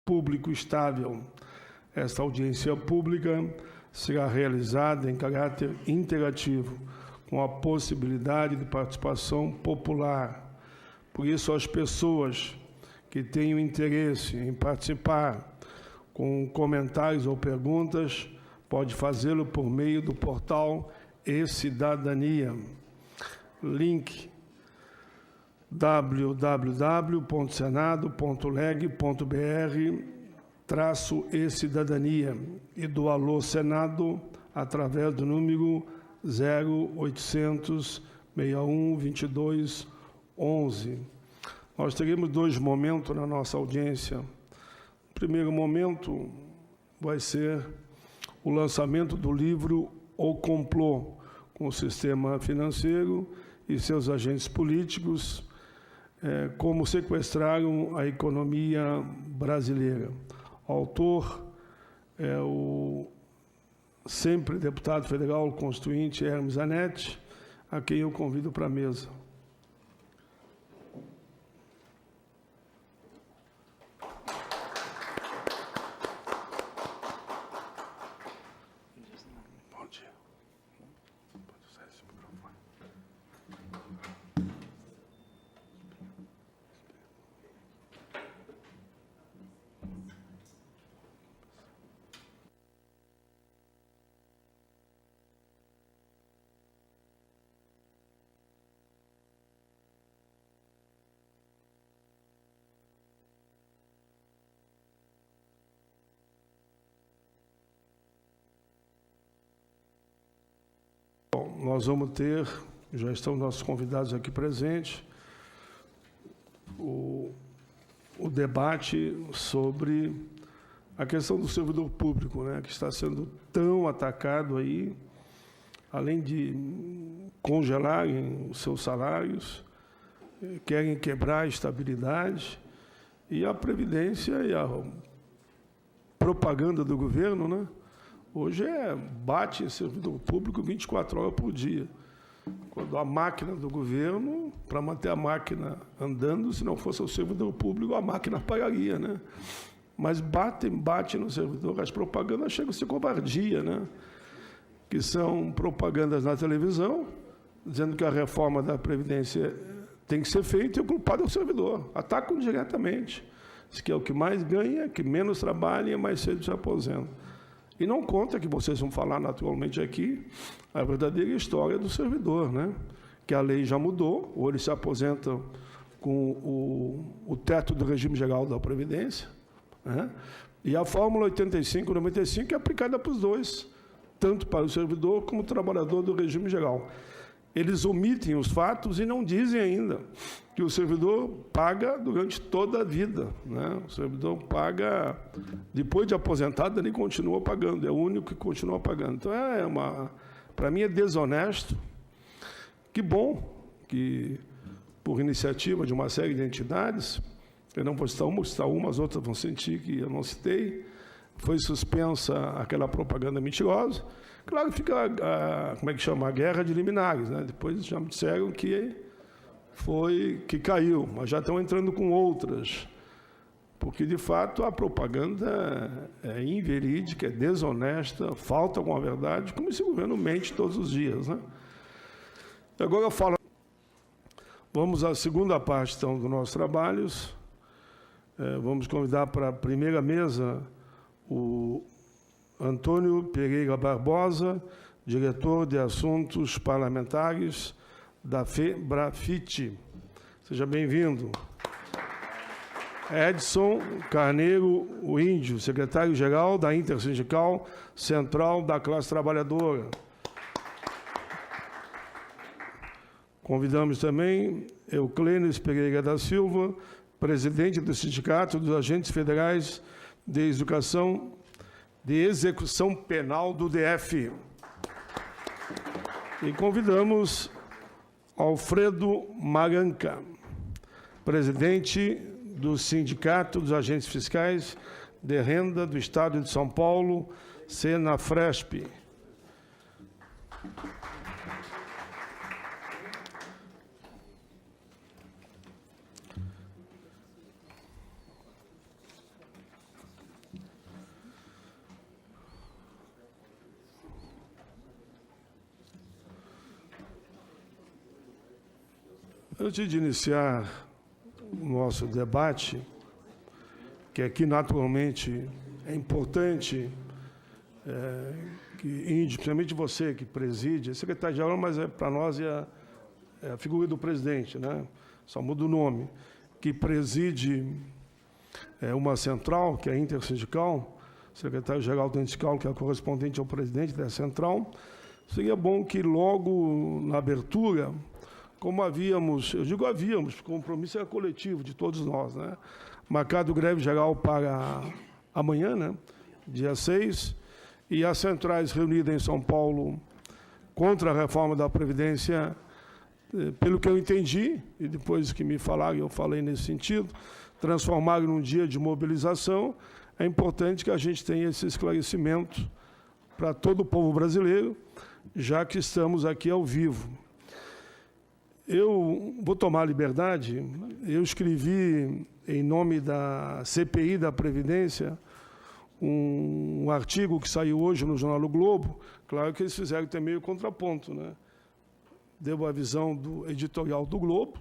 público estável. Esta audiência pública será realizada em caráter interativo, com a possibilidade de participação popular. Por isso, as pessoas que tenham interesse em participar com comentários ou perguntas, pode fazê-lo por meio do portal e-Cidadania. Link www.senado.leg.br/e-Cidadania e do Alô Senado através do número 0800 61 22 11. Nós teremos dois momentos na nossa audiência. O primeiro momento vai ser o lançamento do livro O Complô, com o sistema financeiro e seus agentes políticos, como sequestraram a economia brasileira. O autor é o sempre deputado federal constituinte Hermes Anetti, a quem eu convido para a mesa. Bom dia. Pode usar esse microfone. Nós vamos ter, já estão nossos convidados aqui presentes, o debate sobre a questão do servidor público, né, que está sendo tão atacado aí, além de congelarem os seus salários, querem quebrar a estabilidade, e a Previdência e a propaganda do governo, né? Hoje bate em servidor público 24 horas por dia. Quando a máquina do governo, para manter a máquina andando, se não fosse o servidor público, a máquina pararia, né? Mas bate no servidor, as propagandas chegam a ser covardia, né? Que são propagandas na televisão, dizendo que a reforma da Previdência tem que ser feita e o culpado é o servidor. Atacam diretamente. Diz que é o que mais ganha, que menos trabalha e mais cedo se aposenta. E não conta que vocês vão falar naturalmente aqui a verdadeira história do servidor, né? Que a lei já mudou, ou ele se aposenta com o teto do regime geral da Previdência, né? E a fórmula 85-95 é aplicada para os dois, tanto para o servidor como o trabalhador do regime geral. Eles omitem os fatos e não dizem ainda que o servidor paga durante toda a vida, né? O servidor paga, depois de aposentado, ele continua pagando, é o único que continua pagando. Então, para mim é desonesto. Que bom que, por iniciativa de uma série de entidades, eu não vou citar uma, as outras vão sentir que eu não citei, foi suspensa aquela propaganda mentirosa. Claro que fica, como é que chama? A guerra de liminares, né? Depois já me disseram que caiu, mas já estão entrando com outras. Porque, de fato, a propaganda é inverídica, é desonesta, falta com a verdade, como esse governo mente todos os dias, né? Agora eu falo. Vamos à segunda parte, então, dos nossos trabalhos. Vamos convidar para a primeira mesa o Antônio Pereira Barbosa, diretor de Assuntos Parlamentares da FEBRAFIT. Seja bem-vindo. Edson Carneiro o Índio, secretário-geral da Intersindical Central da Classe Trabalhadora. Convidamos também Euclênis Pereira da Silva, presidente do Sindicato dos Agentes Federais de Execução Penal do DF. E convidamos Alfredo Maranca, presidente do Sindicato dos Agentes Fiscais de Renda do Estado de São Paulo, Senafresp. Antes de iniciar o nosso debate, que aqui naturalmente é importante, principalmente você que preside, é secretário-geral, mas para nós é a figura do presidente, né? Só muda o nome, que preside uma central, que é a Intersindical, secretário-geral da Intersindical, que é correspondente ao presidente da central. Seria bom que logo na abertura, como havíamos, o compromisso era coletivo de todos nós, né? Marcado greve geral para amanhã, né? Dia 6, e as centrais reunidas em São Paulo contra a reforma da Previdência, pelo que eu entendi, e depois que me falaram, eu falei nesse sentido, transformaram num dia de mobilização. É importante que a gente tenha esse esclarecimento para todo o povo brasileiro, já que estamos aqui ao vivo. Eu vou tomar a liberdade, eu escrevi, em nome da CPI da Previdência, um artigo que saiu hoje no Jornal O Globo. Claro que eles fizeram também meio contraponto, né? Deu a visão do editorial do Globo,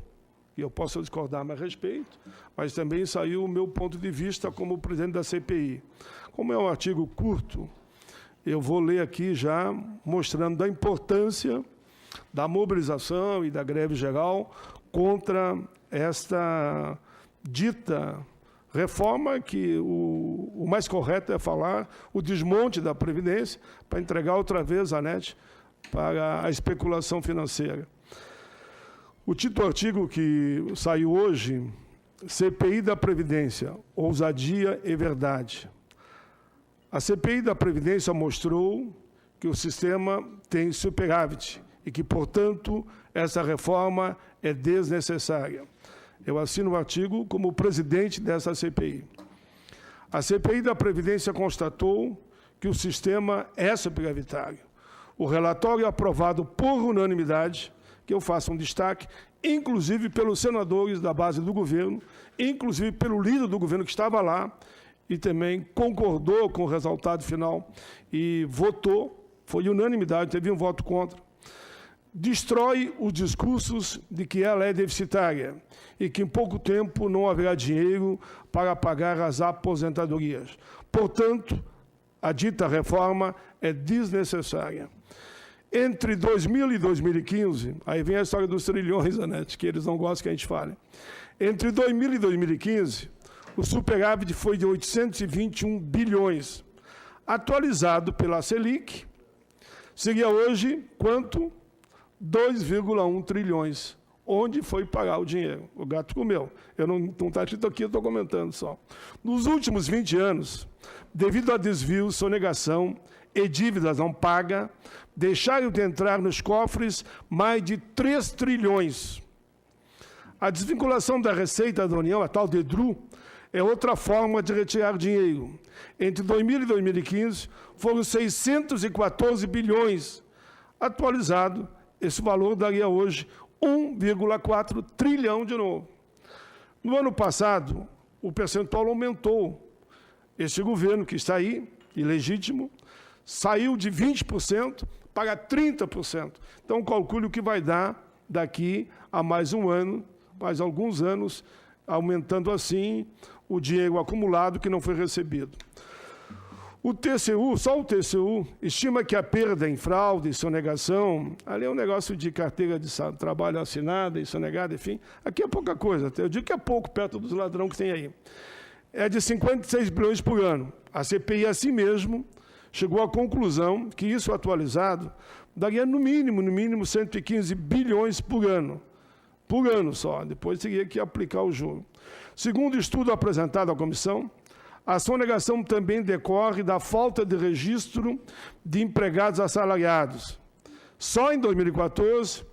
que eu posso discordar mais a respeito, mas também saiu o meu ponto de vista como presidente da CPI. Como é um artigo curto, eu vou ler aqui já mostrando a importância da mobilização e da greve geral contra esta dita reforma, que o mais correto é falar o desmonte da Previdência para entregar outra vez a NET para a especulação financeira. O título do artigo que saiu hoje, CPI da Previdência, ousadia e verdade. A CPI da Previdência mostrou que o sistema tem superávit e que, portanto, essa reforma é desnecessária. Eu assino o artigo como presidente dessa CPI. A CPI da Previdência constatou que o sistema é superavitário. O relatório aprovado por unanimidade, que eu faço um destaque, inclusive pelos senadores da base do governo, inclusive pelo líder do governo que estava lá e também concordou com o resultado final e votou, foi unanimidade, teve um voto contra, destrói os discursos de que ela é deficitária e que em pouco tempo não haverá dinheiro para pagar as aposentadorias. Portanto, a dita reforma é desnecessária. Entre 2000 e 2015, aí vem a história dos trilhões, Anete, que eles não gostam que a gente fale. Entre 2000 e 2015, o superávit foi de 821 bilhões. Atualizado pela Selic, seria hoje quanto? 2,1 trilhões. Onde foi pagar o dinheiro? O gato comeu. Eu não está escrito aqui, eu estou comentando só. Nos últimos 20 anos, devido a desvios, sonegação e dívidas não pagas, deixaram de entrar nos cofres mais de 3 trilhões. A desvinculação da receita da União, a tal de DRU, é outra forma de retirar dinheiro. Entre 2000 e 2015, foram 614 bilhões. Atualizado, esse valor daria hoje 1,4 trilhão de novo. No ano passado, o percentual aumentou. Este governo que está aí, ilegítimo, saiu de 20% para 30%. Então, calcule o que vai dar daqui a mais um ano, mais alguns anos, aumentando assim o dinheiro acumulado que não foi recebido. O TCU, só o TCU, estima que a perda em fraude e sonegação, ali é um negócio de carteira de trabalho assinada e sonegada, enfim, aqui é pouca coisa, eu digo que é pouco perto dos ladrões que tem aí. É de 56 bilhões por ano. A CPI, assim mesmo, chegou à conclusão que isso atualizado daria no mínimo 115 bilhões por ano só, depois teria que aplicar o juro. Segundo o estudo apresentado à comissão, a sonegação também decorre da falta de registro de empregados assalariados. Só em 2014,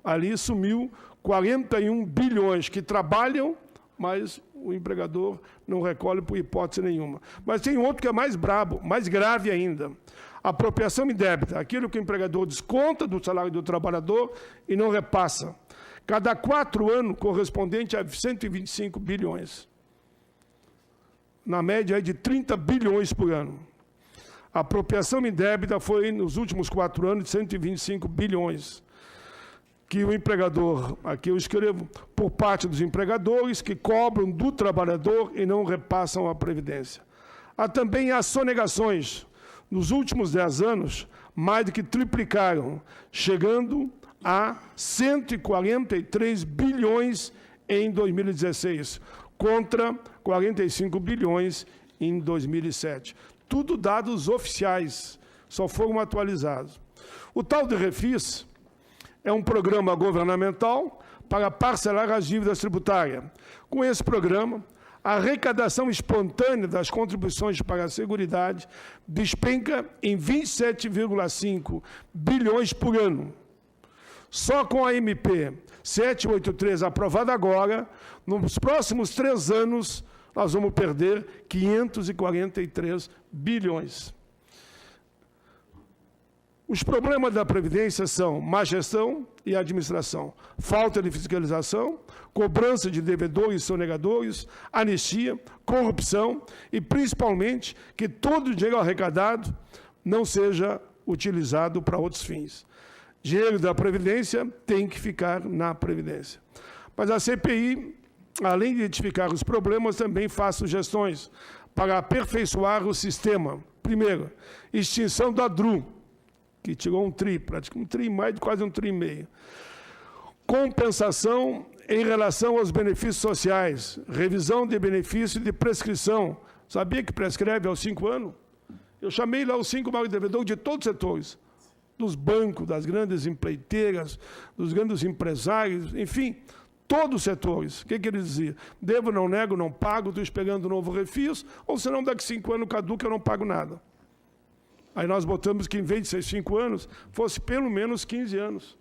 ali sumiu 41 bilhões que trabalham, mas o empregador não recolhe por hipótese nenhuma. Mas tem outro que é mais brabo, mais grave ainda. Apropriação indébita, aquilo que o empregador desconta do salário do trabalhador e não repassa. Cada 4 anos, correspondente a 125 bilhões. Na média é de 30 bilhões por ano. A apropriação indébita foi, nos últimos 4 anos, de 125 bilhões. que o empregador, aqui eu escrevo, por parte dos empregadores que cobram do trabalhador e não repassam a Previdência. Há também as sonegações. Nos últimos 10 anos, mais do que triplicaram, chegando a 143 bilhões em 2016, contra 45 bilhões em 2007. Tudo dados oficiais, só foram atualizados. O tal de Refis é um programa governamental para parcelar as dívidas tributárias. Com esse programa, a arrecadação espontânea das contribuições para a Seguridade despenca em 27,5 bilhões por ano. Só com a MP 783 aprovada agora, nos próximos 3 anos, nós vamos perder 543 bilhões. Os problemas da Previdência são má gestão e administração, falta de fiscalização, cobrança de devedores e sonegadores, anistia, corrupção e, principalmente, que todo o dinheiro arrecadado não seja utilizado para outros fins. Dinheiro da Previdência tem que ficar na Previdência. Mas a CPI, além de identificar os problemas, também faz sugestões para aperfeiçoar o sistema. Primeiro, extinção da DRU, que tirou um tri, praticamente quase um tri e meio. Compensação em relação aos benefícios sociais, revisão de benefício de prescrição. Sabia que prescreve aos 5 anos? Eu chamei lá os 5 maiores devedores de todos os setores, dos bancos, das grandes empreiteiras, dos grandes empresários, enfim, todos os setores. O que ele dizia? Devo, não nego, não pago, estou esperando um novo refis, ou senão daqui 5 anos caduca, eu não pago nada. Aí nós botamos que, em vez de ser 5 anos, fosse pelo menos 15 anos.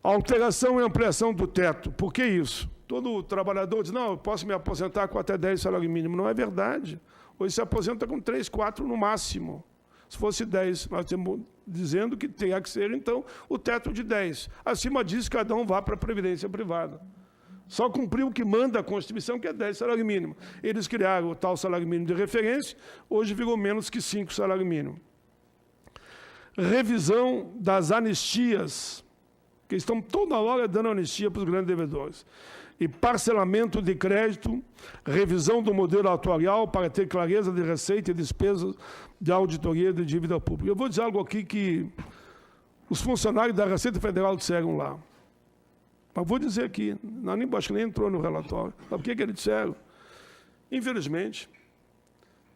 Alteração e ampliação do teto. Por que isso? Todo trabalhador diz, não, eu posso me aposentar com até 10 salário mínimo. Não é verdade. Hoje se aposenta com 3, 4 no máximo. Se fosse 10, nós estamos dizendo que teria que ser, então, o teto de 10. Acima disso, cada um vá para a Previdência privada. Só cumprir o que manda a Constituição, que é 10 salário mínimo. Eles criaram o tal salário mínimo de referência, hoje virou menos que 5 salário mínimo. Revisão das anistias, que estão toda hora dando anistia para os grandes devedores. E parcelamento de crédito, revisão do modelo atuarial para ter clareza de receita e despesas de auditoria de dívida pública. Eu vou dizer algo aqui que os funcionários da Receita Federal disseram lá. Mas vou dizer aqui, acho que nem entrou no relatório. Sabe por que eles disseram? Infelizmente,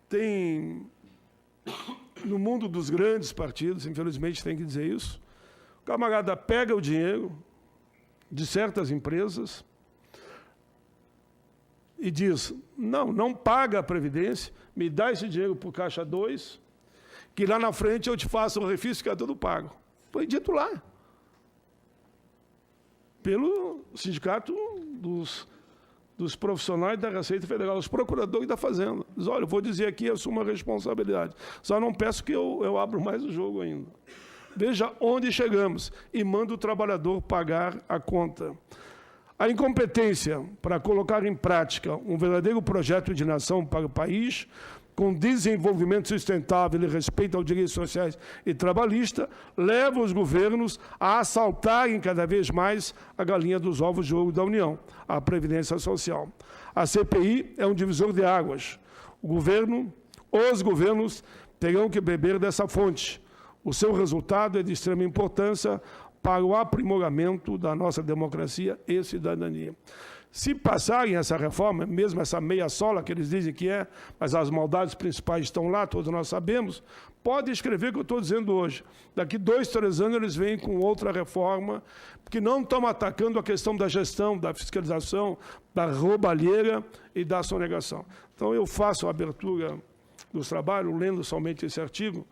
tem, no mundo dos grandes partidos, infelizmente tem que dizer isso, o camarada pega o dinheiro de certas empresas e diz, não paga a Previdência, me dá esse dinheiro para o Caixa 2, que lá na frente eu te faço o refis que é tudo pago. Foi dito lá, pelo Sindicato dos Profissionais da Receita Federal, os procuradores da Fazenda. Diz, olha, eu vou dizer aqui, assumo a responsabilidade. Só não peço que eu abro mais o jogo ainda. Veja onde chegamos e manda o trabalhador pagar a conta. A incompetência para colocar em prática um verdadeiro projeto de nação para o país, com desenvolvimento sustentável e respeito aos direitos sociais e trabalhistas, leva os governos a assaltarem cada vez mais a galinha dos ovos de ouro da União, a Previdência Social. A CPI é um divisor de águas. Os governos terão que beber dessa fonte. O seu resultado é de extrema importância para o aprimoramento da nossa democracia e cidadania. Se passarem essa reforma, mesmo essa meia sola que eles dizem que é, mas as maldades principais estão lá, todos nós sabemos, pode escrever o que eu estou dizendo hoje. Daqui 2, 3 anos eles vêm com outra reforma, porque não estão atacando a questão da gestão, da fiscalização, da roubalheira e da sonegação. Então eu faço a abertura dos trabalhos, lendo somente esse artigo,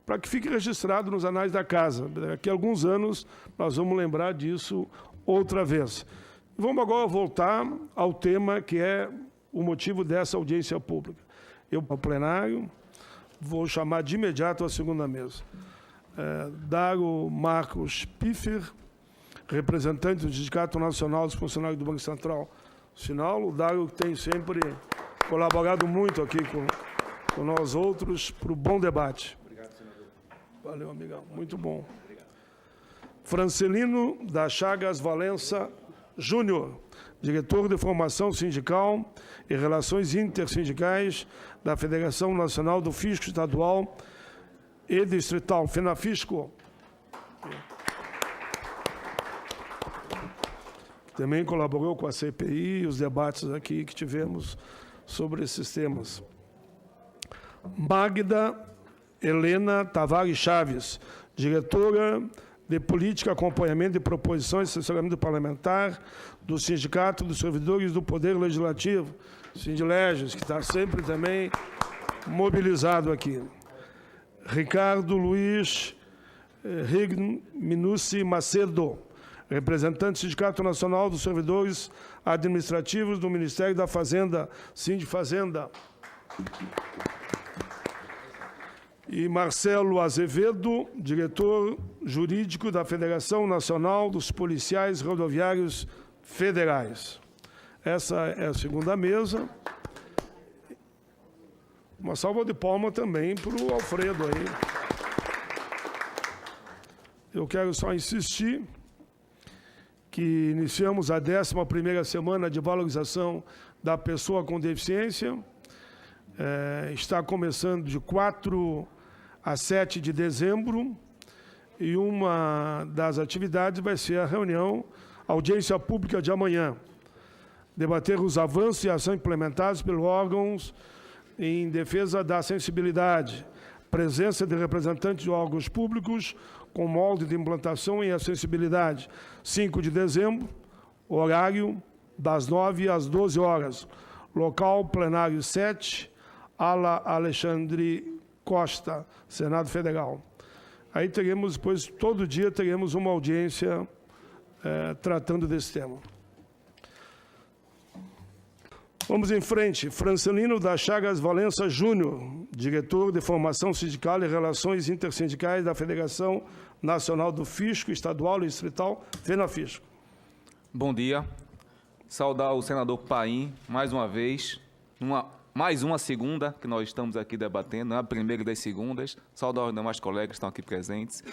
para que fique registrado nos anais da casa. Daqui a alguns anos nós vamos lembrar disso outra vez. Vamos agora voltar ao tema que é o motivo dessa audiência pública. Eu, ao plenário, vou chamar de imediato a segunda mesa. Dago Marcos Piffer, representante do Sindicato Nacional dos Funcionários do Banco Central. Sinal, o Dago tem sempre colaborado muito aqui com nós outros para o bom debate. Obrigado, senador. Valeu, amigão. Muito bom. Obrigado. Francelino da Chagas Valença Júnior, diretor de Formação Sindical e Relações Intersindicais da Federação Nacional do Fisco Estadual e Distrital, FENAFISCO. Também colaborou com a CPI e os debates aqui que tivemos sobre esses temas. Magda Helena Tavares Chaves, diretora de Política, Acompanhamento de Proposições e Assessoramento Parlamentar do Sindicato dos Servidores do Poder Legislativo, Sindileges, que está sempre também mobilizado aqui. Ricardo Luiz Minucci Macedo, representante do Sindicato Nacional dos Servidores Administrativos do Ministério da Fazenda, Sindifazenda. E Marcelo Azevedo, diretor jurídico da Federação Nacional dos Policiais Rodoviários Federais. Essa é a segunda mesa. Uma salva de palmas também para o Alfredo aí. Eu quero só insistir que iniciamos a 11ª semana de valorização da pessoa com deficiência. Está começando de 4 a 7 de dezembro, e uma das atividades vai ser a reunião, audiência pública de amanhã, debater os avanços e ações implementados pelos órgãos em defesa da acessibilidade, presença de representantes de órgãos públicos com molde de implantação e acessibilidade, 5 de dezembro, horário das 9 às 12 horas, local plenário 7, Ala Alexandre Costa, Senado Federal. Aí teremos, depois, todo dia teremos uma audiência tratando desse tema. Vamos em frente. Francelino da Chagas Valença Júnior, diretor de Formação Sindical e Relações Intersindicais da Federação Nacional do Fisco Estadual e Distrital, FENAFISCO. Bom dia. Saudar o senador Paim, mais uma vez, mais uma segunda que nós estamos aqui debatendo, a primeira das segundas. Saudar os demais colegas que estão aqui presentes.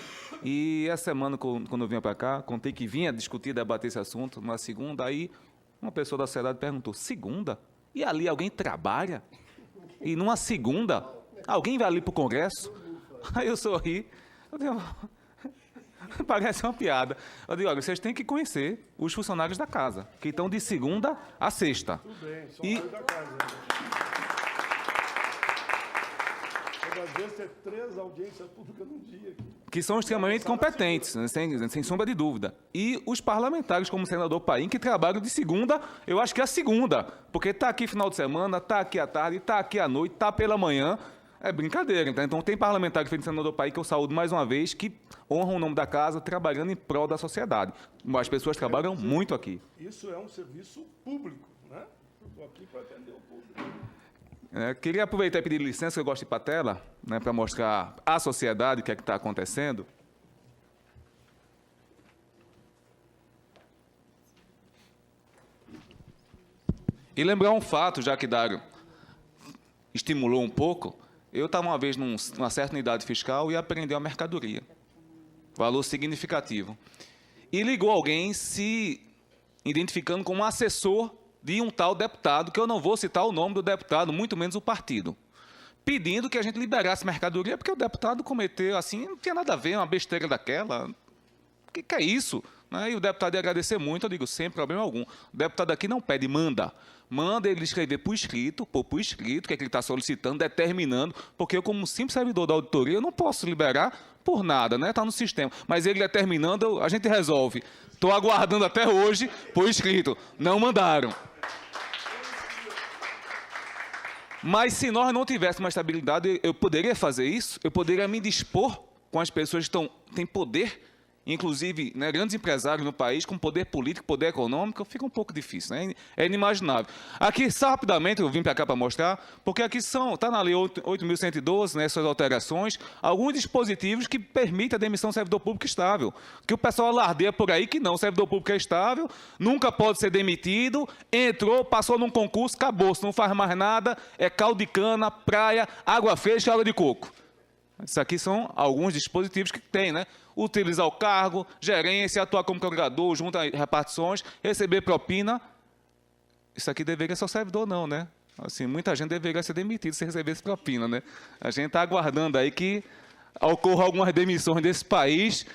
E essa semana, quando eu vinha para cá, contei que vinha discutir, debater esse assunto, numa segunda, aí uma pessoa da sociedade perguntou, segunda? E ali alguém trabalha? E numa segunda, alguém vai ali para o Congresso? Aí eu sorri, eu digo, parece uma piada. Eu digo, olha, vocês têm que conhecer os funcionários da casa, que estão de segunda a sexta. Tudo bem, são da casa. Às vezes tem 3 audiências públicas num dia aqui. Que são extremamente competentes, né, sem sombra de dúvida. E os parlamentares, como o senador Paim, que trabalham de segunda, eu acho que é a segunda, porque está aqui final de semana, está aqui à tarde, está aqui à noite, está pela manhã, é brincadeira. Então tem parlamentar que fez o senador Paim, que eu saúdo mais uma vez, que honram o nome da casa, trabalhando em prol da sociedade. As pessoas trabalham muito aqui. Isso é um serviço público, né? Estou aqui para atender o público. Queria aproveitar e pedir licença, que eu gosto de ir para a tela, né, para mostrar à sociedade o que é que está acontecendo. E lembrar um fato, já que Dário estimulou um pouco, eu estava uma vez numa certa unidade fiscal e apreendeu uma mercadoria, valor significativo. E ligou alguém se identificando como assessor de um tal deputado, que eu não vou citar o nome do deputado, muito menos o partido, pedindo que a gente liberasse mercadoria, porque o deputado cometeu, assim, não tinha nada a ver, uma besteira daquela. O que é isso? E o deputado ia agradecer muito, eu digo, sem problema algum. O deputado aqui não pede, manda. Manda ele escrever por escrito, o que é que ele está solicitando, determinando, porque eu, como simples servidor da auditoria, eu não posso liberar por nada, né? Está no sistema. Mas ele determinando, a gente resolve. Estou aguardando até hoje por escrito. Não mandaram. Mas se nós não tivéssemos uma estabilidade, eu poderia fazer isso, eu poderia me dispor com as pessoas que têm poder, inclusive, né, grandes empresários no país, com poder político, poder econômico, fica um pouco difícil, né? É inimaginável. Aqui, só rapidamente, eu vim para cá para mostrar, porque aqui está na lei 8.112, né, essas alterações, alguns dispositivos que permitem a demissão do servidor público estável. Que o pessoal alardeia por aí que não, o servidor público é estável, nunca pode ser demitido, entrou, passou num concurso, acabou, se não faz mais nada, é caldo de cana, praia, água fresca e água de coco. Isso aqui são alguns dispositivos que tem, né? Utilizar o cargo, gerência, atuar como carregador, junto a repartições, receber propina. Isso aqui deveria ser o servidor, não, né? Assim, muita gente deveria ser demitida se recebesse propina, né? A gente está aguardando aí que ocorra algumas demissões desse país.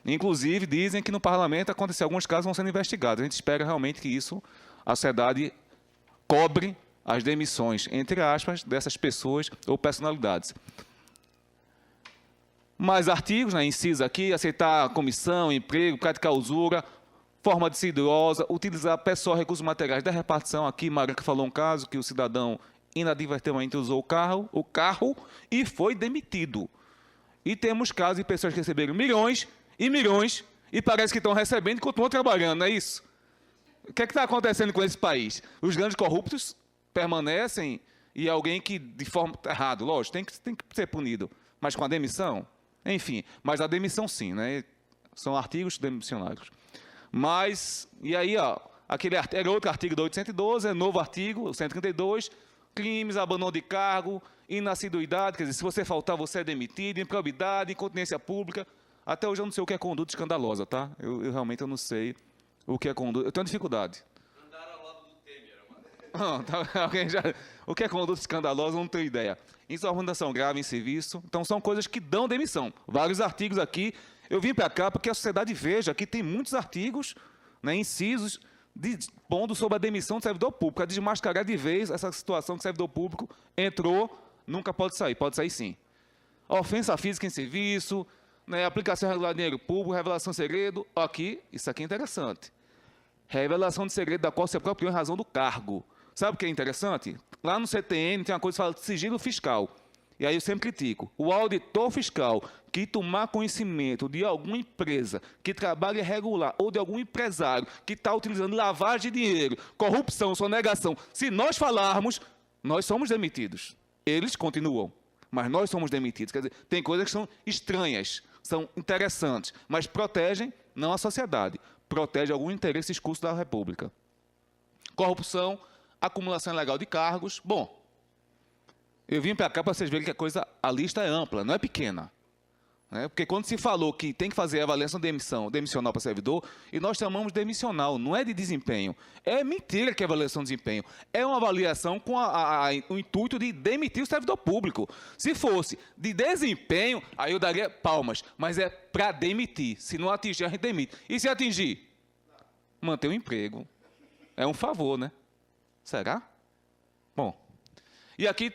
Inclusive, dizem que no parlamento aconteceu alguns casos vão sendo investigados. A gente espera realmente que isso, a sociedade cobre as demissões, entre aspas, dessas pessoas ou personalidades. Mais artigos, né, incisos aqui, aceitar comissão, emprego, praticar usura, forma decidiosa, utilizar pessoal recursos materiais da repartição. Aqui, Maranca falou um caso que o cidadão inadvertidamente usou o carro e foi demitido. E temos casos de pessoas que receberam milhões e parece que estão recebendo e continuam trabalhando, não é isso? O que é que está acontecendo com esse país? Os grandes corruptos permanecem e alguém que, de forma errada, lógico, tem que ser punido, mas com a demissão? Enfim, mas a demissão sim, né? São artigos demissionários. Mas, e aí, ó, era outro artigo do 812, é novo artigo, 132, crimes, abandono de cargo, inassiduidade, quer dizer, se você faltar, você é demitido, improbidade, incontinência pública. Até hoje eu não sei o que é conduta escandalosa, tá? Eu realmente não sei o que é conduta. Eu tenho dificuldade. Andaram ao lado do Temer, mano. O que é conduta escandalosa, eu não tenho ideia. Insubordinação grave em serviço. Então, são coisas que dão demissão. Vários artigos aqui. Eu vim para cá porque a sociedade veja que tem muitos artigos, né, incisos, pondo sobre a demissão do servidor público, a desmascarar de vez essa situação que o servidor público entrou, nunca pode sair sim. Ofensa física em serviço, né, aplicação irregular de dinheiro público, revelação de segredo. Aqui, isso aqui é interessante. Revelação de segredo da qual se apropriou em razão do cargo. Sabe o que é interessante? Lá no CTN tem uma coisa que fala de sigilo fiscal. E aí eu sempre critico. O auditor fiscal que tomar conhecimento de alguma empresa que trabalha irregular ou de algum empresário que está utilizando lavagem de dinheiro, corrupção, sonegação, se nós falarmos, nós somos demitidos. Eles continuam, mas nós somos demitidos. Quer dizer, tem coisas que são estranhas, são interessantes, mas protegem não a sociedade, protege algum interesse escuso da República. Corrupção, acumulação ilegal de cargos. Bom, eu vim para cá para vocês verem que a lista é ampla, não é pequena. Né? Porque quando se falou que tem que fazer a avaliação demissional para servidor, e nós chamamos de demissional, não é de desempenho. É mentira que é avaliação de desempenho. É uma avaliação com o intuito de demitir o servidor público. Se fosse de desempenho, aí eu daria palmas, mas é para demitir. Se não atingir, a gente demite. E se atingir? Manter o emprego. É um favor, né? Será? Bom. E aqui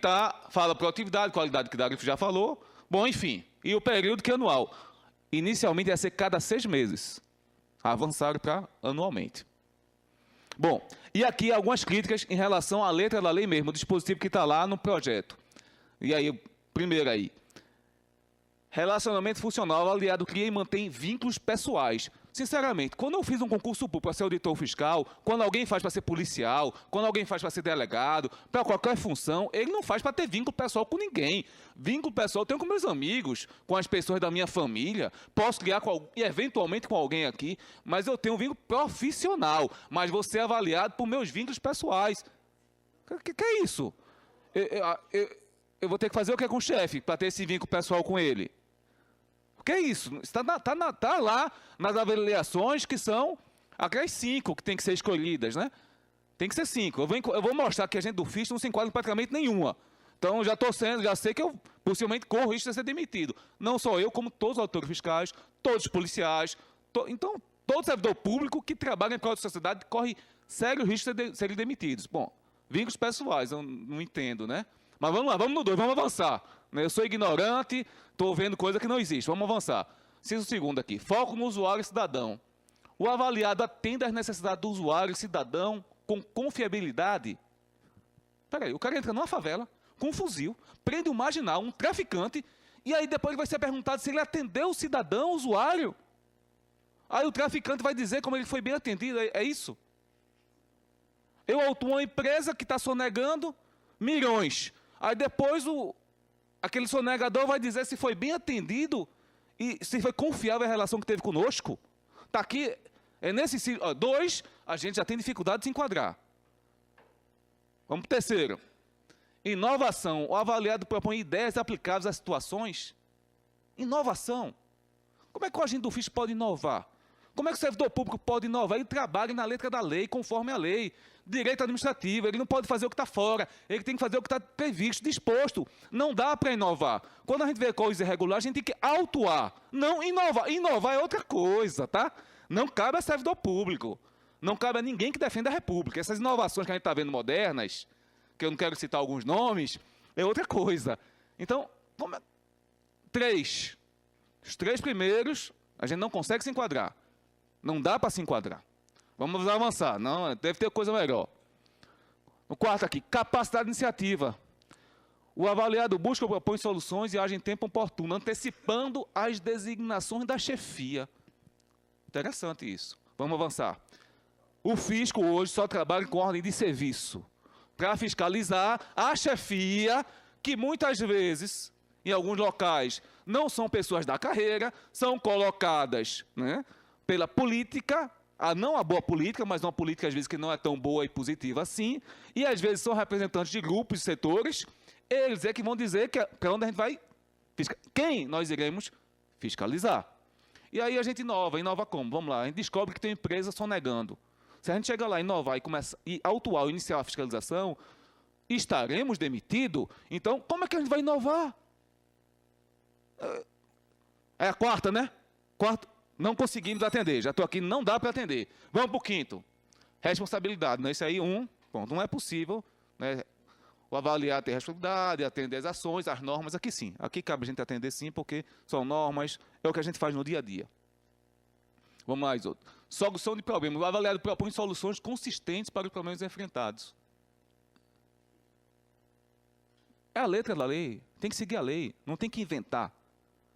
fala produtividade, qualidade que Dario já falou. Bom, enfim, e o período que é anual. Inicialmente ia ser cada 6 meses. Avançaram para anualmente. Bom, e aqui algumas críticas em relação à letra da lei mesmo, o dispositivo que está lá no projeto. E aí, primeiro aí. Relacionamento funcional, o aliado cria e mantém vínculos pessoais. Sinceramente, quando eu fiz um concurso público para ser auditor fiscal, quando alguém faz para ser policial, quando alguém faz para ser delegado, para qualquer função, ele não faz para ter vínculo pessoal com ninguém. Vínculo pessoal eu tenho com meus amigos, com as pessoas da minha família, posso criar eventualmente com alguém aqui, mas eu tenho um vínculo profissional, mas vou ser avaliado por meus vínculos pessoais. O que é isso? Eu vou ter que fazer o que com o chefe para ter esse vínculo pessoal com ele? O que é isso? Está lá nas avaliações que são aquelas 5 que tem que ser escolhidas, né? Tem que ser 5. Eu vou mostrar que a gente do FIS não se enquadra em praticamente nenhuma. Então, já sei que eu possivelmente corro o risco de ser demitido. Não só eu, como todos os autores fiscais, todos os policiais. Então, todo servidor público que trabalha em prol da sociedade corre sério risco de serem demitidos. Bom, vínculos pessoais, eu não entendo, né? Mas vamos lá, vamos no 2, vamos avançar. Eu sou ignorante, estou vendo coisa que não existe. Vamos avançar. Inciso 2 aqui. Foco no usuário e cidadão. O avaliado atende às necessidades do usuário e cidadão com confiabilidade. Espera aí, o cara entra numa favela, com um fuzil, prende um marginal, um traficante, e aí depois vai ser perguntado se ele atendeu o cidadão, o usuário. Aí o traficante vai dizer como ele foi bem atendido. É isso? Eu autuo uma empresa que está sonegando milhões. Aí depois aquele sonegador vai dizer se foi bem atendido e se foi confiável a relação que teve conosco. Está aqui, nesse 2, a gente já tem dificuldade de se enquadrar. Vamos para o 3º. Inovação. O avaliado propõe ideias aplicáveis às situações. Inovação. Como é que o agente do fisco pode inovar? Como é que o servidor público pode inovar? Ele trabalha na letra da lei, conforme a lei. Direito administrativo, ele não pode fazer o que está fora, ele tem que fazer o que está previsto, disposto. Não dá para inovar. Quando a gente vê coisa irregular, a gente tem que autuar, não inovar. Inovar é outra coisa, tá? Não cabe a servidor público. Não cabe a ninguém que defenda a República. Essas inovações que a gente está vendo modernas, que eu não quero citar alguns nomes, é outra coisa. Então, os 3 primeiros, a gente não consegue se enquadrar. Não dá para se enquadrar. Vamos avançar. Não, deve ter coisa melhor. O 4 aqui, capacidade de iniciativa. O avaliado busca ou propõe soluções e age em tempo oportuno, antecipando as designações da chefia. Interessante isso. Vamos avançar. O fisco hoje só trabalha com ordem de serviço para fiscalizar a chefia, que muitas vezes, em alguns locais, não são pessoas da carreira, são colocadas, né, pela política, não a boa política, mas uma política às vezes que não é tão boa e positiva assim, e às vezes são representantes de grupos e setores, eles é que vão dizer para onde a gente vai, quem nós iremos fiscalizar. E aí a gente inova como? Vamos lá, a gente descobre que tem empresa sonegando. Se a gente chegar lá, inovar e começar e autuar ou iniciar a fiscalização, estaremos demitidos. Então, como é que a gente vai inovar? É a 4ª, né? 4ª, não conseguimos atender. Já estou aqui, não dá para atender. Vamos para o 5º. Responsabilidade. Né? Isso aí, ponto. Não é possível, né? O avaliar ter responsabilidade, atender as ações, as normas, aqui sim. Aqui cabe a gente atender sim, porque são normas, é o que a gente faz no dia a dia. Vamos mais outro. Solução de problemas. O avaliado propõe soluções consistentes para os problemas enfrentados. É a letra da lei. Tem que seguir a lei. Não tem que inventar.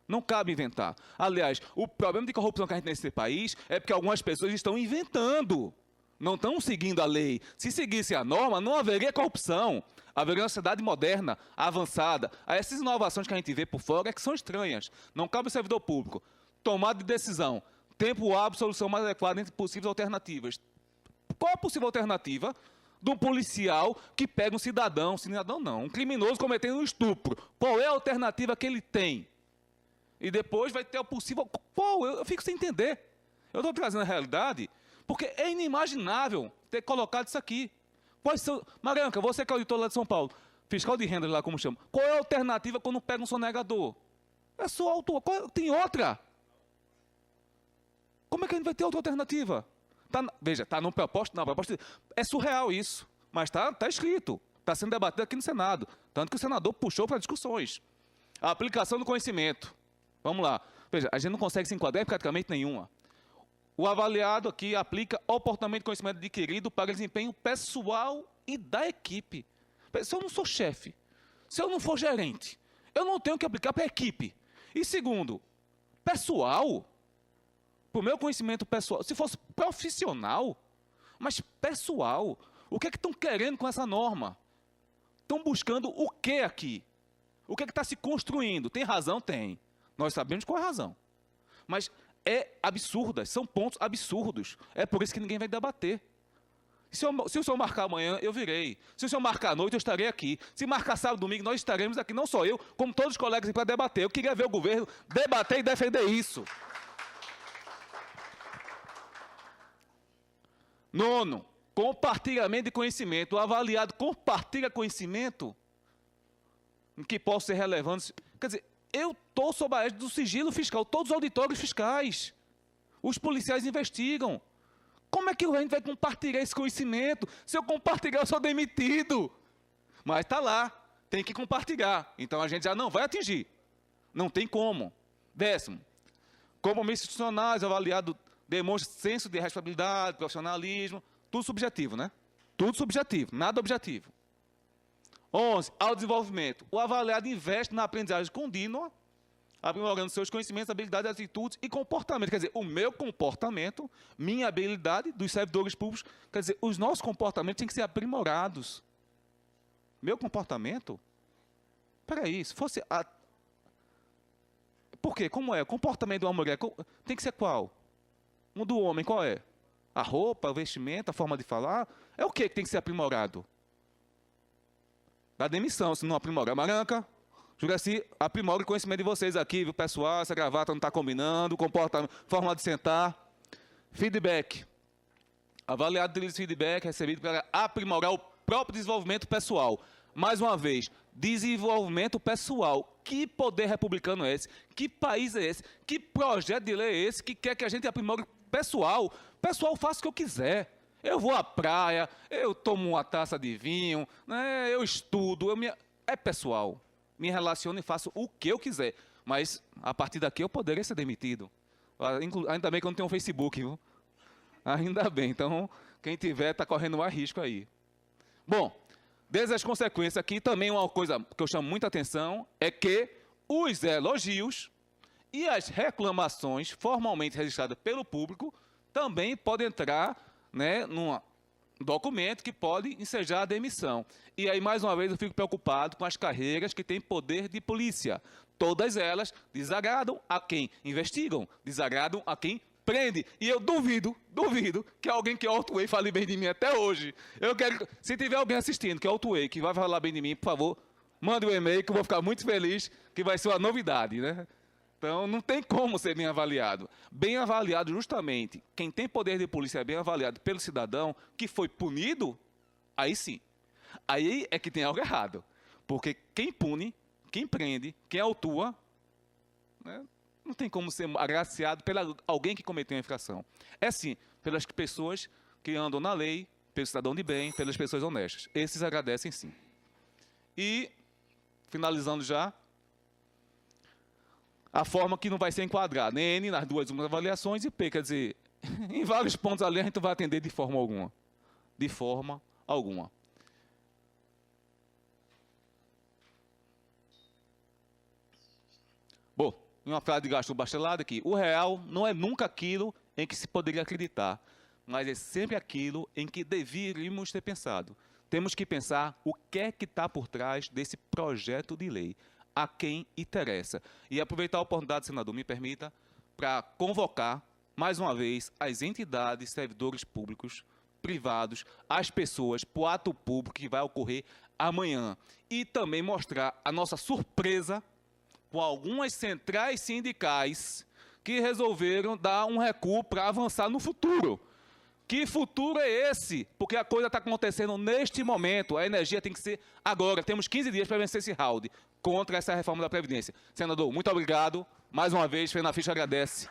Não cabe inventar. Aliás, o problema de corrupção que a gente tem nesse país é porque algumas pessoas estão inventando. Não estão seguindo a lei. Se seguisse a norma, não haveria corrupção. Haveria uma sociedade moderna, avançada. Essas inovações que a gente vê por fora é que são estranhas. Não cabe ao servidor público. Tomada de decisão. Tempo hábil, solução mais adequada entre possíveis alternativas. Qual a possível alternativa de um policial que pega um cidadão não, um criminoso cometendo um estupro? Qual é a alternativa que ele tem? E depois vai ter o possível... Qual? Eu fico sem entender. Eu estou trazendo a realidade porque é inimaginável ter colocado isso aqui. Marianca, você que é auditor lá de São Paulo, fiscal de renda lá, como chama, qual é a alternativa quando pega um sonegador? É só autor. Tem outra? Como é que a gente vai ter outra alternativa? Veja, está na proposta. É surreal isso, mas está escrito. Está sendo debatido aqui no Senado. Tanto que o senador puxou para discussões. A aplicação do conhecimento. Vamos lá. Veja, a gente não consegue se enquadrar em praticamente nenhuma. O avaliado aqui aplica oportunamente o conhecimento adquirido para desempenho pessoal e da equipe. Se eu não sou chefe, se eu não for gerente, eu não tenho que aplicar para a equipe. E segundo, pessoal... Para o meu conhecimento pessoal, se fosse profissional, mas pessoal, o que é que estão querendo com essa norma? Estão buscando o que aqui? O que é que está se construindo? Tem razão? Tem. Nós sabemos qual é a razão. Mas é absurda, são pontos absurdos. É por isso que ninguém vai debater. Se o senhor marcar amanhã, eu virei. Se o senhor marcar à noite, eu estarei aqui. Se marcar sábado, domingo, nós estaremos aqui. Não só eu, como todos os colegas para debater. Eu queria ver o governo debater e defender isso. 9, compartilhamento de conhecimento. O avaliado compartilha conhecimento em que possa ser relevante. Quer dizer, eu estou sob a égide do sigilo fiscal, todos os auditores fiscais. Os policiais investigam. Como é que a gente vai compartilhar esse conhecimento? Se eu compartilhar, eu sou demitido. Mas está lá, tem que compartilhar. Então a gente já não vai atingir. Não tem como. 10, compromissos institucionais, o avaliado demonstra senso de responsabilidade, profissionalismo, tudo subjetivo, né? Tudo subjetivo, nada objetivo. 11, ao desenvolvimento. O avaliado investe na aprendizagem contínua, aprimorando seus conhecimentos, habilidades, atitudes e comportamento. Quer dizer, o meu comportamento, minha habilidade dos servidores públicos, quer dizer, os nossos comportamentos têm que ser aprimorados. Meu comportamento? Espera aí, se fosse... Por quê? Como é? O comportamento de uma mulher tem que ser qual? Um do homem, qual é? A roupa, o vestimento, a forma de falar? É o que tem que ser aprimorado? Da demissão, se não aprimorar. Maranca, Juraci, aprimora o conhecimento de vocês aqui, viu, pessoal? Essa gravata não está combinando, comportamento, forma de sentar. Feedback. Avaliado de feedback recebido para aprimorar o próprio desenvolvimento pessoal. Mais uma vez, desenvolvimento pessoal. Que poder republicano é esse? Que país é esse? Que projeto de lei é esse que quer que a gente aprimore o pessoal? Pessoal, faça o que eu quiser. Eu vou à praia, eu tomo uma taça de vinho, né, eu estudo, é pessoal. Me relaciono e faço o que eu quiser. Mas, a partir daqui, eu poderia ser demitido. Ainda bem que eu não tenho um Facebook, viu? Ainda bem. Então, quem tiver, está correndo mais risco aí. Bom, desde as consequências aqui, também uma coisa que eu chamo muita atenção é que os elogios e as reclamações formalmente registradas pelo público também podem entrar, né, num documento que pode ensejar a demissão. E aí, mais uma vez, eu fico preocupado com as carreiras que têm poder de polícia. Todas elas desagradam a quem investigam, desagradam a quem prende. E eu duvido que alguém que autuei fale bem de mim até hoje. Eu quero, se tiver alguém assistindo que autuei, que vai falar bem de mim, por favor, mande um e-mail que eu vou ficar muito feliz, que vai ser uma novidade, né? Então, não tem como ser bem avaliado. Bem avaliado justamente, quem tem poder de polícia é bem avaliado pelo cidadão que foi punido, aí sim. Aí é que tem algo errado. Porque quem pune, quem prende, quem autua, né, não tem como ser agraciado por alguém que cometeu uma infração. É sim, pelas pessoas que andam na lei, pelo cidadão de bem, pelas pessoas honestas. Esses agradecem sim. E, finalizando já, a forma que não vai ser enquadrada, N nas duas avaliações e P, quer dizer, em vários pontos ali a gente vai atender de forma alguma. De forma alguma. Bom, em uma frase de Gaston Bachelard aqui, o real não é nunca aquilo em que se poderia acreditar, mas é sempre aquilo em que deveríamos ter pensado. Temos que pensar o que é que está por trás desse projeto de lei. A quem interessa. E aproveitar a oportunidade, senador, me permita, para convocar, mais uma vez, as entidades, servidores públicos, privados, as pessoas, para o ato público que vai ocorrer amanhã. E também mostrar a nossa surpresa com algumas centrais sindicais que resolveram dar um recuo para avançar no futuro. Que futuro é esse? Porque a coisa está acontecendo neste momento. A energia tem que ser agora. Temos 15 dias para vencer esse round contra essa reforma da Previdência. Senador, muito obrigado. Mais uma vez, Fernando Ficha agradece.